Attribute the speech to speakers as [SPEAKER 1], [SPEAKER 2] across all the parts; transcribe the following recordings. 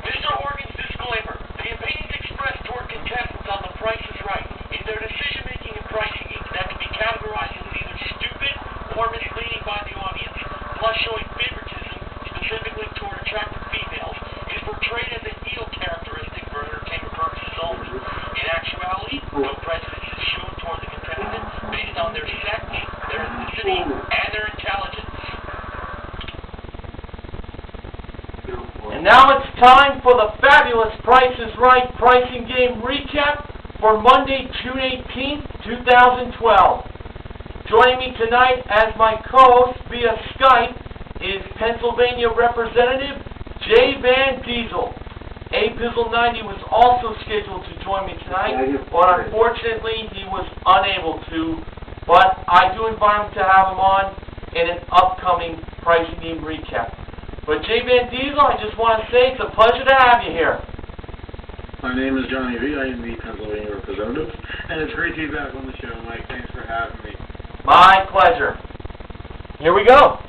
[SPEAKER 1] Mr. Horgan's disclaimer. The opinions expressed toward contestants on The Price is Right in their decision-making and pricing games that can be categorized as either stupid or misleading by the audience, plus showing favoritism, specifically toward attractive females, is portrayed as a heel characteristic for entertainment purposes only. In actuality, no prejudice is shown toward the contestant based on their sex, their ethnicity, and their intelligence.
[SPEAKER 2] And now it's time for the fabulous Price is Right pricing game recap for Monday, June 18th, 2012. Joining me tonight as my co-host via Skype is Pennsylvania Representative jvandiesel. Apizzle90 was also scheduled to join me tonight, but unfortunately he was unable to. But I do invite him to have him on in an upcoming pricing game recap. But jvandiesel, I just want to say it's a pleasure to have you here.
[SPEAKER 3] My name is Johnny V. I am the Pennsylvania Representative, and it's great to be back on the show, Mike. Thanks for having me.
[SPEAKER 2] My pleasure. Here we go.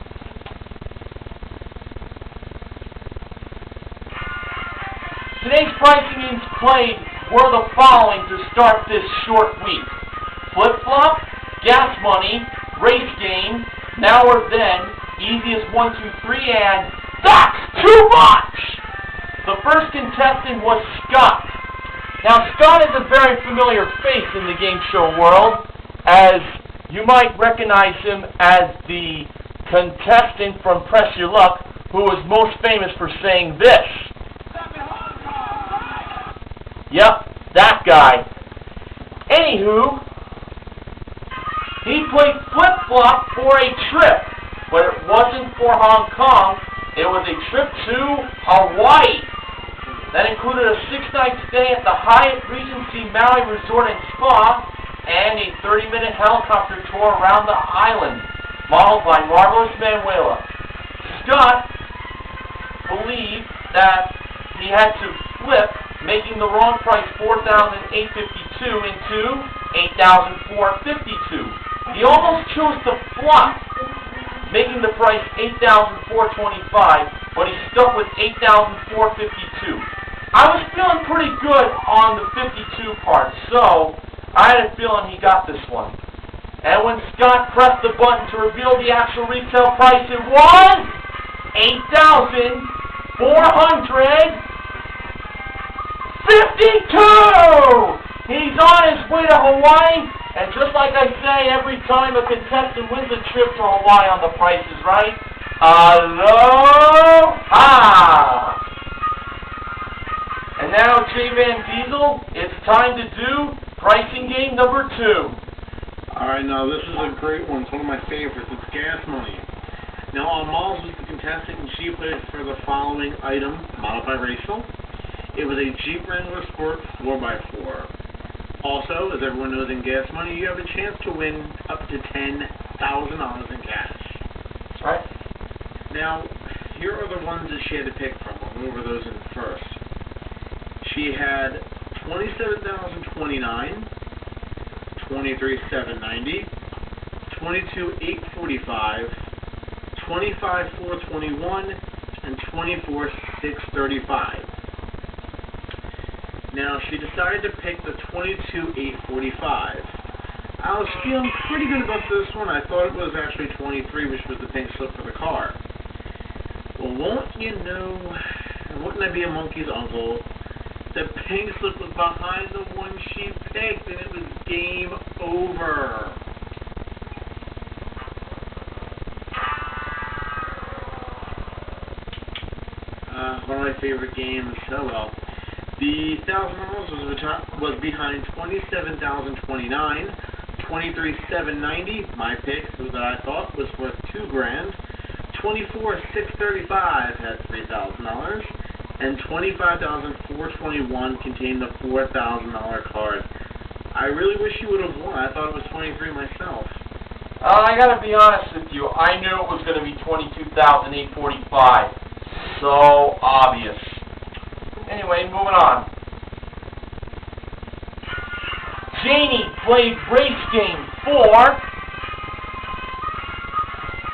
[SPEAKER 2] Today's pricing games played were the following to start this short week. Flip-flop, gas money, race game, now or then, easiest 1, 2, 3, and that's too much! The first contestant was Scott. Now, Scott is a very familiar face in the game show world, as you might recognize him as the contestant from Press Your Luck, who is most famous for saying this. Yep, that guy. Anywho, he played flip-flop for a trip, but it wasn't for Hong Kong. It was a trip to Hawaii. That included a 6-night stay at the Hyatt Regency Maui Resort and Spa and a 30-minute helicopter tour around the island, modeled by Marvelous Manuela. Scott believed that he had to flip, making the wrong price $4,852 into $8,452. He almost chose to flop, making the price $8,425, but he stuck with $8,452. I was feeling pretty good on the 52 part, so I had a feeling he got this one. And when Scott pressed the button to reveal the actual retail price, it was $8,452! He's on his way to Hawaii, and just like I say every time a contestant wins a trip to Hawaii on The Price is Right, aloha! And now, jvandiesel, it's time to do pricing game number 2.
[SPEAKER 3] Alright, now this is a great one. It's one of my favorites. It's gas money. Now, Miles was the contestant, and she played for the following item, modified Rachel. It was a Jeep Wrangler Sport 4x4. Also, as everyone knows in gas money, you have a chance to win up to $10,000 in cash.
[SPEAKER 2] That's right.
[SPEAKER 3] Now, here are the ones that she had to pick from. I'll go over those in first. She had $27,029, $23,790, $22,845, $25,421, and $24,635. Now, she decided to pick the $22,845. I was feeling pretty good about this one. I thought it was actually 23, which was the pink slip for the car. Well, won't you know, wouldn't I be a monkey's uncle? The pink slip was behind the one she picked, and it was game over. One of my favorite games. Oh well. The $1,000 was behind $27,029, $23,790. My pick, that I thought was worth $2,000. $24,635 had $3,000, and $25,421 contained the $4,000 card. I really wish you would have won. I thought it was 23 myself.
[SPEAKER 2] I gotta be honest with you. I knew it was gonna be $22,845. So obvious. Anyway, moving on. Janie played race game for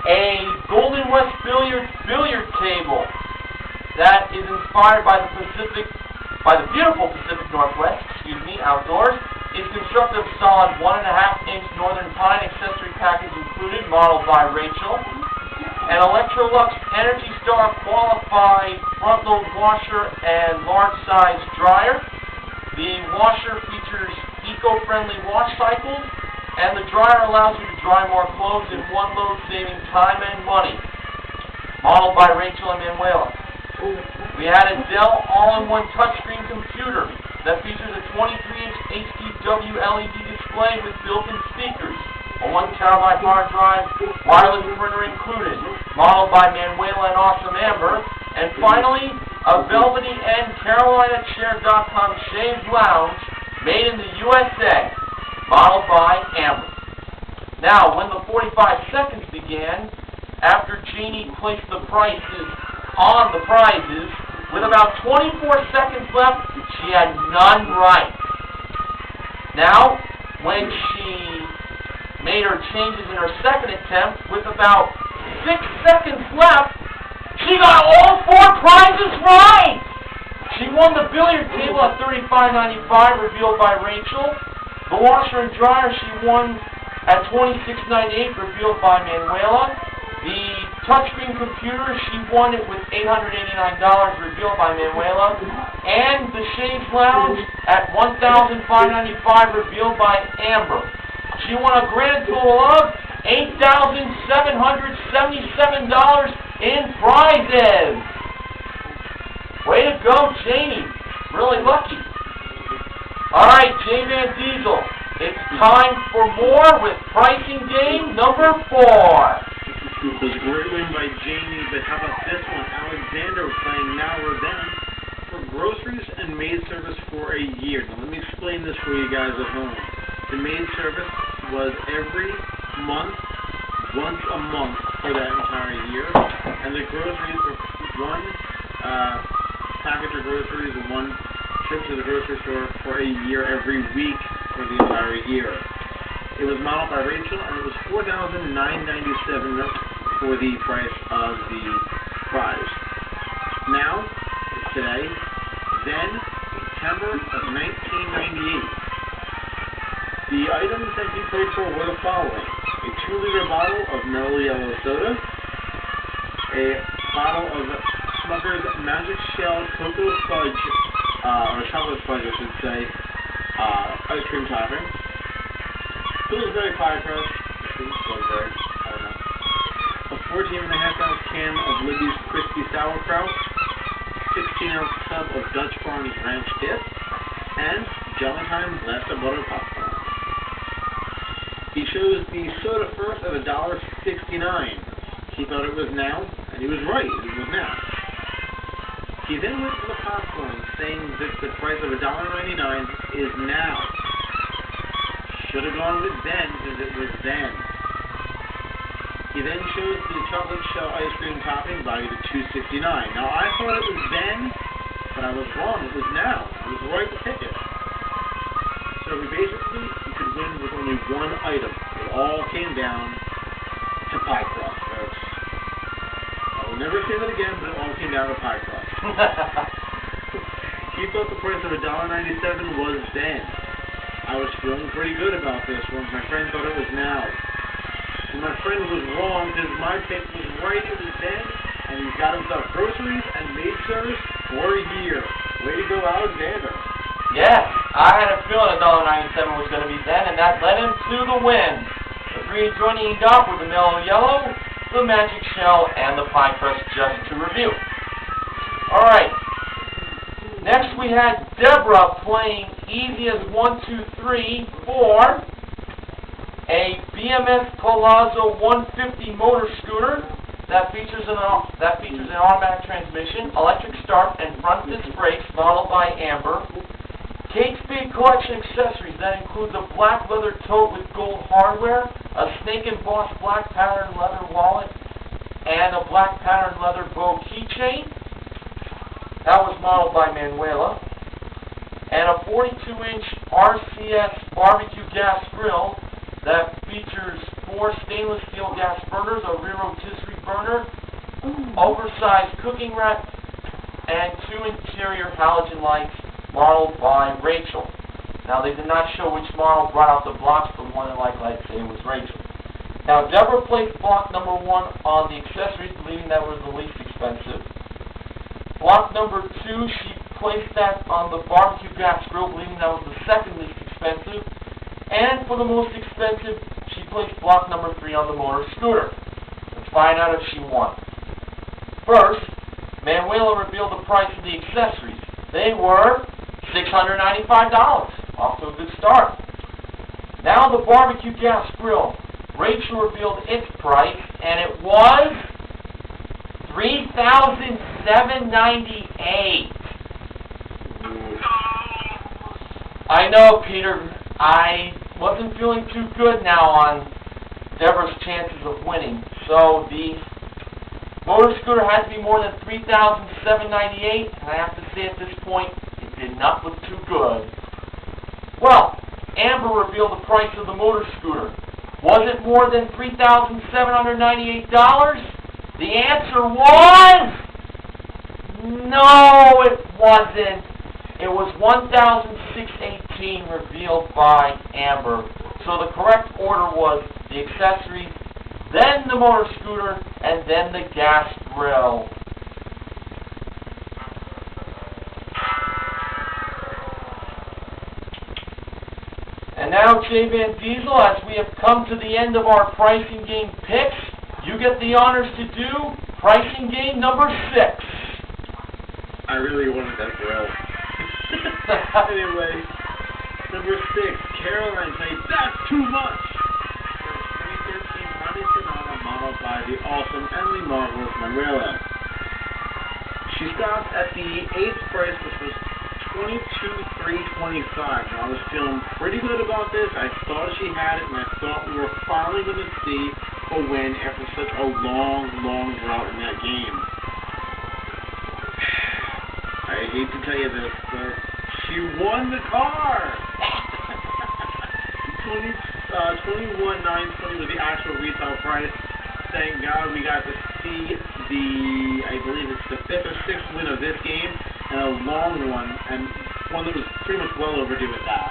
[SPEAKER 2] a Golden West Billiards billiard table. That is inspired by the beautiful Pacific Northwest, outdoors. Is constructed of solid 1.5-inch northern pine, accessory package included, modeled by Rachel. An Electrolux Energystar qualified front-load washer and large-size dryer. The washer features eco-friendly wash cycles, and the dryer allows you to dry more clothes in one load, saving time and money. Modeled by Rachel and Manuela. We had a Dell all-in-one touchscreen computer that features a 23-inch HD WLED display with built-in speakers, a 1 terabyte hard drive, wireless printer included, modeled by Manuela and Awesome Amber, and finally, a velvety and CarolinaChair.com chaise lounge made in the U.S.A, modeled by Amber. Now, when the 45 seconds began, after Janie placed the prices on the prizes, with about 24 seconds left, she had none right. Now, when she made her changes in her second attempt, with about 6 seconds left, she got all 4 prizes right! She won the billiard table at $35.95, revealed by Rachel. The washer and dryer she won at $26.98, revealed by Manuela. The touchscreen computer, she won it with $889, revealed by Manuela. And the chaise lounge at $1,595, revealed by Amber. She won a grand total of $8,777 in prizes. Way to go, Janie. Really lucky. All right, jvandiesel. It's time for more with pricing game number 4.
[SPEAKER 3] It was a great win by Janie, but how about this one? Alexander playing Now or Then for groceries and maid service for a year. Now let me explain this for you guys at home. The maid service was every month, once a month for that entire year, and the groceries were one package of groceries and one trip to the grocery store for a year every week for the entire year. It was modeled by Rachel, and it was $4,997 for the price of the prize. Now, today, then, September of 1998. The items that he played for were the following: a 2-liter bottle of mellow yellow soda, a bottle of Smucker's Magic Shell Cocoa Fudge, or Chocolate Fudge, I should say, ice cream topping, Pillsbury pie crust, Pillsbury, I don't know, a 14.5-ounce can of Libby's Crispy Sauerkraut, 16-ounce tub of Dutch Farms Ranch Dip, and Jelly Time glass of butter popcorn. He chose the soda first at $1.69. He thought it was now, and he was right, it was now. He then went to the popcorn, saying that the price of $1.99 is now. Should have gone with then, because it was then. He then chose the chocolate shell ice cream topping, valued at $2.69. Now, I thought it was then, but I was wrong. It was now. It was right to pick it. So basically, you could win with only one item. It all came down to pie crust, folks. I will never say that again, but it all came down to pie crust. He thought the price of $1.97 was then. I was feeling pretty good about this one. My friend thought it was now. And my friend was wrong, because my pick was right, it was then, and he got himself groceries and maid service for a year. Way to go, Alexander.
[SPEAKER 2] Yes, I had a feeling $1.97 was going to be then, and that led him to the win. The 3 adjoining he got were the mellow yellow, the magic shell, and the pie crust, just to review. Alright, next we had Deborah playing easy as 1, 2, 3, 4, a BMS Palazzo 150 motor scooter that features an automatic transmission, electric start, and front disc brakes, modeled by Amber. Kate Spade collection accessories that include the black leather tote with gold hardware, a snake embossed black pattern leather wallet, and a black pattern leather bow keychain. That was modeled by Manuela. And a 42-inch RCS barbecue gas grill that features 4 stainless steel gas burners, a rear rotisserie burner, oversized cooking rack, and 2 interior halogen lights modeled by Rachel. Now, they did not show which model brought out the blocks, but more than likely I'd say it was Rachel. Now, Deborah placed block number 1 on the accessories, believing that was the least expensive. Block number 2, she placed that on the barbecue gas grill, believing that was the second least expensive. And for the most expensive, she placed block number 3 on the motor scooter. Let's find out if she won. First, Manuela revealed the price of the accessories. They were $695. Off to a good start. Now the barbecue gas grill. Rachel revealed its price, and it was $3,798. I know, Peter. I wasn't feeling too good now on Deborah's chances of winning. So the motor scooter had to be more than $3,798, and I have to say at this point, it did not look too good. Well, Amber revealed the price of the motor scooter. Was it more than $3,798? The answer was no, it wasn't. It was $1,618 revealed by Amber. So the correct order was the accessories, then the motor scooter, and then the gas grill. And now, jvandiesel, as we have come to the end of our pricing game picks, you get the honors to do pricing game number 6.
[SPEAKER 3] I really wanted that grill. Anyway, number 6, Caroline played That's Too Much. For 2013 Hyundai Sonata modeled by the awesome and the marvelous Manuela. She stopped at the 8th price, which was $22,325. Now, I was feeling pretty good about this. I thought she had it, and I thought we were finally going to see a win after such a long, long drought in that game. I hate to tell you this, but she won the car! $21,920 was the actual retail price. Thank God we got to see I believe it's the 5th or 6th win of this game, and a long one, and one that was pretty much well overdue at that.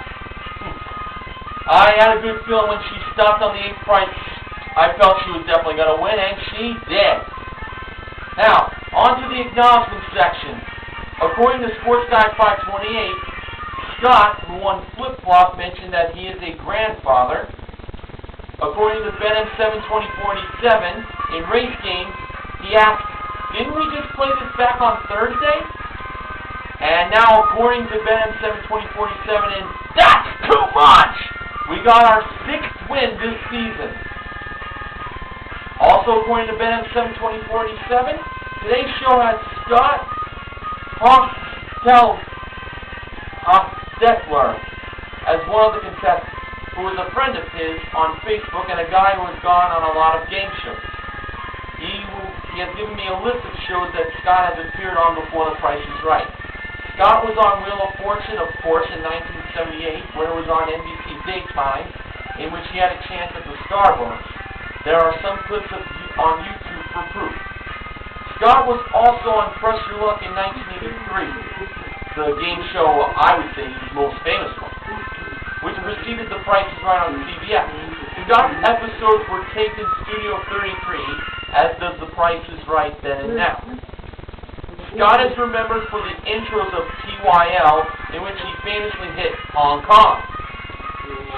[SPEAKER 2] I had a good feeling when she stopped on the 8th price. I felt she was definitely going to win, and she did. Now, on to the acknowledgement section. According to Sports Guy 528, Scott, who won Flip-Flop, mentioned that he is a grandfather. According to Ben M7 2047, in Race Game, he asked, didn't we just play this back on Thursday? And now, according to Ben M7 2047, in That's Too Much, we got our 6th win this season. Also, according to Ben M7 2047, today's show had Scott Hostetler as one of the contestants, who was a friend of his on Facebook and a guy who has gone on a lot of game shows. He has given me a list of shows that Scott has appeared on before The Price is Right. Scott was on Wheel of Fortune, of course, in 1978, when it was on NBC Daytime, in which he had a chance at the Starbucks. There are some clips on YouTube for proof. Scott was also on Press Your Luck in 1983, the game show I would say he's most famous for, which preceded The Price is Right on CBS. Scott's episodes were taped in Studio 33, as does The Price is Right then and now. Scott is remembered for the intros of TYL, in which he famously hit Hong Kong.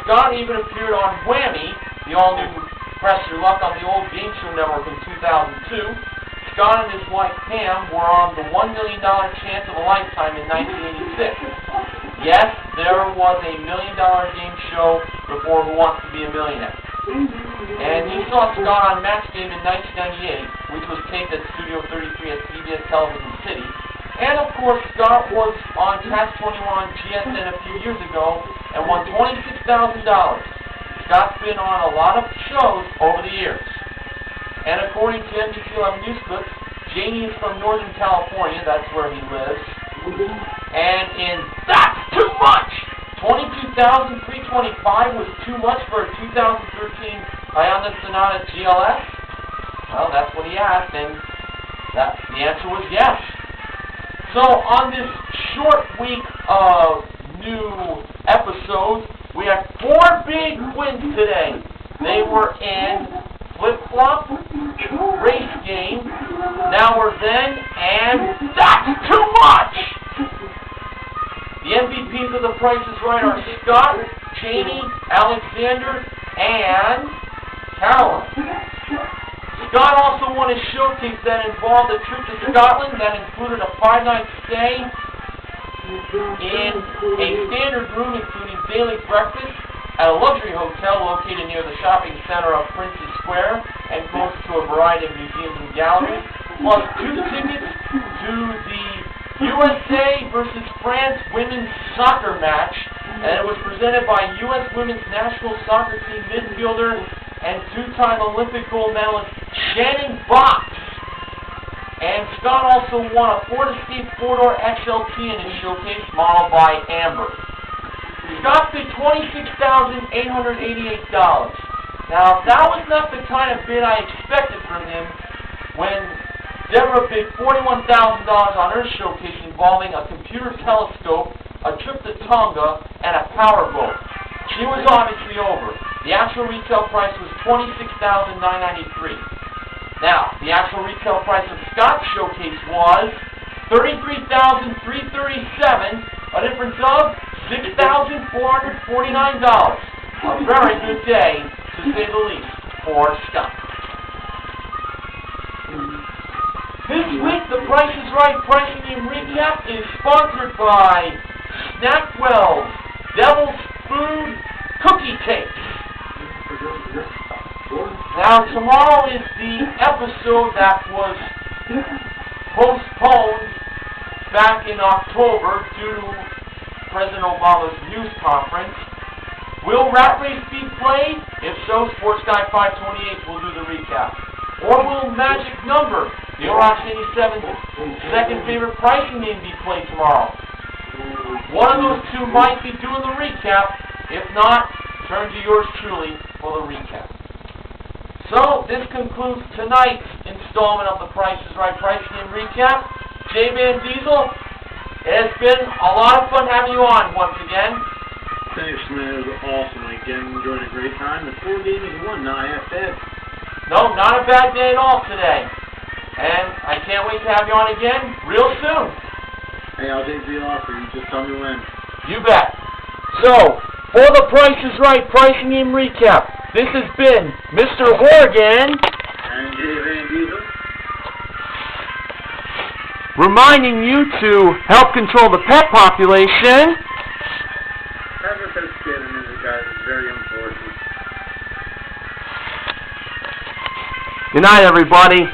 [SPEAKER 2] Scott even appeared on Whammy, the all-new Press Your Luck on the old game show network in 2002. Scott and his wife Pam were on the $1 million Chance of a Lifetime in 1986. Yes, there was a $1 million game show before Who Wants to Be a Millionaire. And he saw Scott on Match Game in 1998, which was taped at Studio 33 at CBS Television City. And of course, Scott was on Catch 21 on GSN a few years ago and won $26,000. Scott's been on a lot of shows over the years. And according to NBC 11 News Clips, Janie is from Northern California, that's where he lives. And in That's Too Much! $22,325 was too much for a 2013 Hyundai Sonata GLS? Well, that's what he asked, and the answer was yes. So on this short week of new episodes, we had 4 big wins today. They were in flip-flop, race game, now or then, and that's too much! The MVPs of The Price is Right are Scott, Cheney, Alexander, and Carolyn. Scott also won a showcase that involved a trip to Scotland that included a 5-night stay in a standard room including daily breakfast at a luxury hotel located near the shopping center of Prince's Square and close to a variety of museums and galleries, plus 2 tickets to the U.S.A. versus France women's soccer match, and it was presented by U.S. women's national soccer team midfielder and 2-time Olympic gold medalist Shannon Box. And Scott also won a Ford Escape 4-door XLT in his showcase, modeled by Amber. Scott bid $26,888. Now, that was not the kind of bid I expected from him when Deborah bid $41,000 on her showcase involving a computer telescope, a trip to Tonga, and a powerboat. She was obviously over. The actual retail price was $26,993. Now, the actual retail price of Scott's showcase was $33,337, a difference of $6,449. A very good day, to say the least, for Scott. This week, The Price is Right Pricing Game Recap is sponsored by Snackwell's Devil's Food Cookie Cakes. Now, tomorrow is the episode that was postponed back in October due to President Obama's news conference. Will Rat Race be played? If so, Sports Guy 528 will do the recap. Or will Magic Number, the Electrolux 87's second favorite pricing game, be played tomorrow? One of those two might be doing the recap. If not, turn to yours truly for the recap. So, this concludes tonight's installment of The Price is Right Pricing Game Recap. jvandiesel, it has been a lot of fun having you on once again.
[SPEAKER 3] Thanks, man. It was awesome. Again, enjoyed a great time. The 4 games won. Now I have bad.
[SPEAKER 2] No, not a bad day at all today. And I can't wait to have you on again real soon.
[SPEAKER 3] Hey, I'll take the offer. You just tell me when.
[SPEAKER 2] You bet. So, for The Price is Right Pricing Game Recap, this has been Mr. Horgan
[SPEAKER 3] And jvandiesel.
[SPEAKER 2] reminding you to help control the pet population.
[SPEAKER 3] Have a bit skin in it, guys. It's very important.
[SPEAKER 2] Good night, everybody.